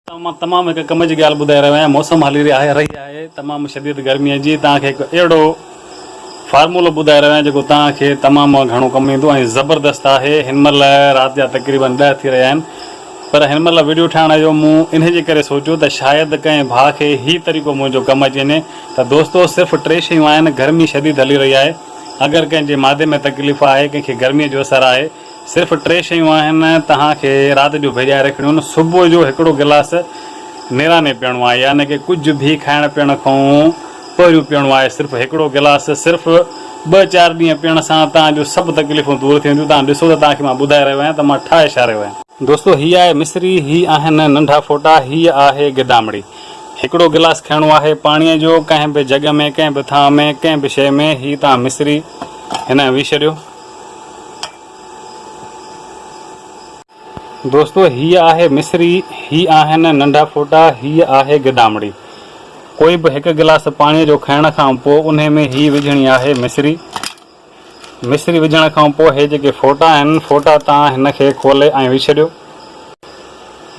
तमाम एक कम की गाल बुधाए रहा है। मौसम हली रही है तमाम शदीद गर्मी जी। एक अड़ो फार्मूलो बुधाए रहा है जो तक तमाम घणो कम इंदो ज़बरदस्त है। हिनमल रात जा तकरीबन 10 थी रहा हैं, पर हिनमल वीडियो ठाण जो मूँ इन करे सोचो तो शायद कंहिं भाउ खे ही तरीक़ो मुझो कम अची वञे। तो दोस्तों सिर्फ़ 3 शयूं आहिनि। गर्मी शदीद हली रही है, अगर कंहिंजे मादे में तकलीफ़ है, कंहिंखे गर्मी जो असर है, सिर्फ़ 3 शयूं आहिनि तव्हांखे रात जो भेजाए रखणियूं आहिनि। सुबुह जो हिकिड़ो गिलास नेराने पीअणो आहे, यानी कि कुछ भी खाइण पीअण खां पहिरियों पीअणो आहे। सिर्फ़ हिकिड़ो गिलास सिर्फ़ 2-4 ॾींहं पीअण सां तव्हांजो सभु तकलीफ़ूं दूर थी वेंदियूं। तव्हां ॾिसो त तव्हांखे मां ॿुधाए रहियो आहियां त मां ठाहे छा रहियो आहियां। दोस्तों ही आहे मिस्री, ही आहिनि नंढा फोटा, ही आहे गिदामड़ी। हिकिड़ो गिलास खणणो आहे पाणीअ जो, कंहिं बि जॻ में, कंहिं बि थां में, कंहिं बि शइ में। ही तव्हां मिस्री हिन विझी छॾियो। दोस्तों ही आहे मिस्री, ही आहिनि नंढा फोटा, ही आहे गिदामड़ी। कोई भी एक गिलास पानी जो खाइण खां पोइ उन में ही विझणी आहे मिस्री। मिस्री विझण खां पोइ हे जेके फोटा आहिनि, फोटा तव्हां हिन खे खोले ऐं विझी छॾियो।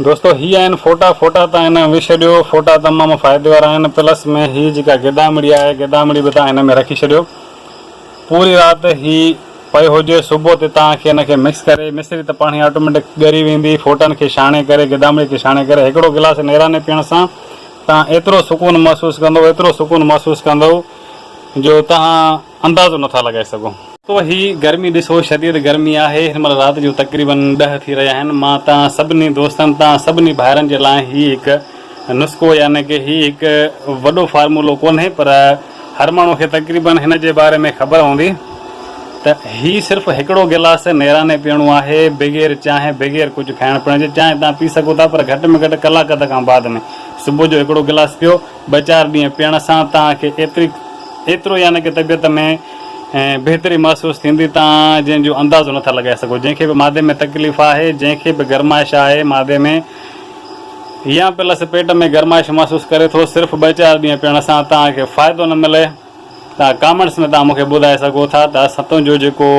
दोस्तों ही आहिनि फोटा, फोटा तव्हां हिन में विझी छॾियो। फोटा तमामु फ़ाइदे वारा आहिनि। प्लस में ही जेका गिदामड़ी आहे, गिदामड़ी बि तव्हां हिन में रखी छॾियो। पूरी राति ही पियो हुजे, सुबुह ते तव्हांखे हिन खे मिक्स करे, मिस्री त पाणी ऑटोमेटिक ॻरी वेंदी, फोटनि खे छाणे करे, गिदामड़ी खे छाणे करे हिकिड़ो गिलास नेराने पीअण सां तव्हां एतिरो सुकून महसूसु कंदो, एतिरो सुकून महसूसु कंदो जो तव्हां अंदाज़ो नथा लॻाए सघो। तो ही गर्मी ॾिसो, शदीद गर्मी आहे। हिनमहिल राति जो तक़रीबन 10 थी रहिया आहिनि। मां तव्हां सभिनी दोस्तनि, तव्हां सभिनी भाइरनि जे लाइ ही हिकु नुस्ख़ो, यानी कि ही हिकु वॾो फार्मूलो कोन्हे, पर हर माण्हू खे तक़रीबन हिन जे बारे में ख़बर हूंदी त ही सिर्फ़ु हिकिड़ो गिलास नेराने पीअणो आहे, बग़ैर चांहि, बग़ैर कुझु खाइण पीअण जे। चांहि तव्हां पी सघो था, पर घटि में घटि कलाक खां बाद में। सुबुह जो हिकिड़ो गिलास पियो, 2-4 ॾींहं पीअण सां तव्हांखे एतिरो यानी कि तबियत में बहितरी महसूसु थींदी, तव्हां जंहिंजो अंदाज़ो नथा लॻाए सघो। जंहिंखे बि मादे में तकलीफ़ आहे, जंहिंखे बि गरमाइश आहे मादे में, या प्लस पेट में गरमाइश महसूसु करे थो, सिर्फ़ु 2-4 ॾींहं पीअण सां तव्हांखे फ़ाइदो न मिले, तव्हां कमेंट्स में तव्हां मूंखे ॿुधाए सघो था त असां जो जेको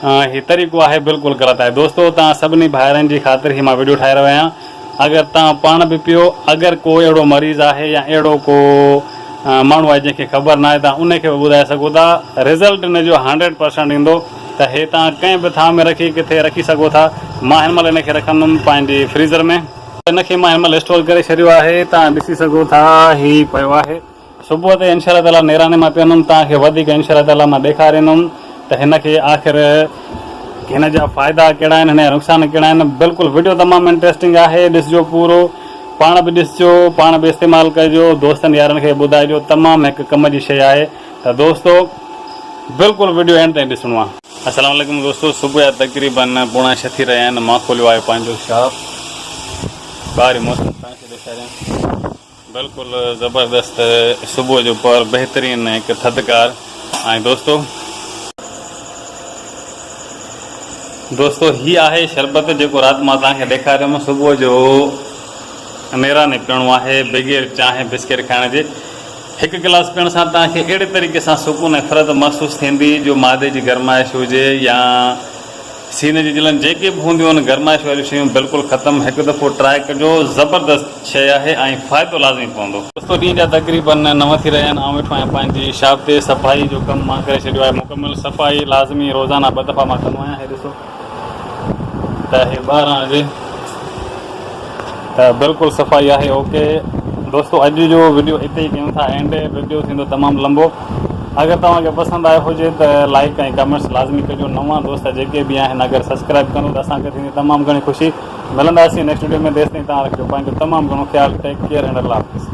ही तरीक़ो आहे बिल्कुलु ग़लति आहे। दोस्तों तव्हां सभिनी भाइरनि जी ख़ातिर ही मां वीडियो ठाहे रहियो आहियां। अगरि तव्हां पाण बि पियो, अगरि को अहिड़ो मरीज़ आहे या अहिड़ो को माण्हू आहे जंहिंखे ख़बर न आहे, तव्हां उनखे बि ॿुधाए सघो था। रिज़ल्ट इन जो 100% ईंदो। त हे तव्हां कंहिं बि थां में रखी किथे रखी सघो था। मां हिनमहिल इन खे रखंदुमि पंहिंजी फ्रीज़र में। इनखे मां हिनमहिल स्टोर करे छॾियो आहे। तव्हां ॾिसी सघो था ही पियो आहे। सुबुह ते इंशाअल्लाह ताला नेराने मां पीअंदुमि, तव्हांखे वधीक इंशाअल्लाह ताला मां ॾेखारींदुमि त हिन खे आख़िर हिन जा फ़ाइदा कहिड़ा आहिनि, हिन जा नुक़सान कहिड़ा आहिनि। बिल्कुलु वीडियो तमामु इंट्रेस्टिंग आहे, ॾिसिजो पूरो, पाण बि ॾिसिजो, पाण बि इस्तेमालु कजो, दोस्तनि यारनि खे ॿुधाइजो। तमामु हिकु कम जी शइ आहे। त दोस्तों बिल्कुलु वीडियो एंड ताईं ॾिसणो आहे। अस्सलाम वालेकुम दोस्तों, सुबुह जा तक़रीबन 5:45 थी रहिया आहिनि। मां खोलियो आहे पंहिंजो शॉप। ॿाहिरि मौसम तव्हांखे ॾेखारियां, बिल्कुलु ज़बरदस्त सुबुह जो पर बहितरीनु हिकु थधिकार। ऐं दोस्तों ही आहे शरबत जेको राति मां तव्हांखे ॾेखारियुमि। सुबुह जो नेराने पीअणो आहे, बग़ैर चांहि बिस्किट खाइण जे। हिकु गिलास पीअण सां तव्हांखे अहिड़े तरीक़े सां सुकून ऐं फ़रत महसूसु थींदी, जो मादे जी गरमाइश हुजे या सीने जी जलन, जेके बि हूंदियूं आहिनि गरमाइश वारियूं शयूं बिल्कुलु ख़तमु। हिकु दफ़ो ट्राए कजो, ज़बरदस्त शइ आहे ऐं फ़ाइदो लाज़मी पवंदो। दोस्तों ॾींहं जा तक़रीबन 9 थी रहिया आहिनि। ऐं वेठो आहियां पंहिंजी शॉप ते। सफ़ाई जो कमु मां करे छॾियो आहे मुकमल। सफ़ाई लाज़मी रोज़ाना 2 दफ़ा मां कंदो आहियां। हे ॾिसो त हे 12 हुजे त बिल्कुलु सफ़ाई आहे, ओके। दोस्तों अॼु जो वीडियो हिते ई कयूं था एंड। वीडियो थींदो तमामु लंबो। अगर तव्हांखे पसंदि आयो हुजे त लाइक ऐं कमेंट्स लाज़मी कजो। नवां दोस्त जेके बि आहिनि अगरि सब्सक्राइब करो त असांखे थींदी तमामु घणी ख़ुशी। मिलंदासीं नेक्स्ट वीडियो में। तेसिताईं तव्हां रखिजो पंहिंजो तमामु घणो ख़्यालु। टेक केयर एंड अल्लाह हाफ़िज़।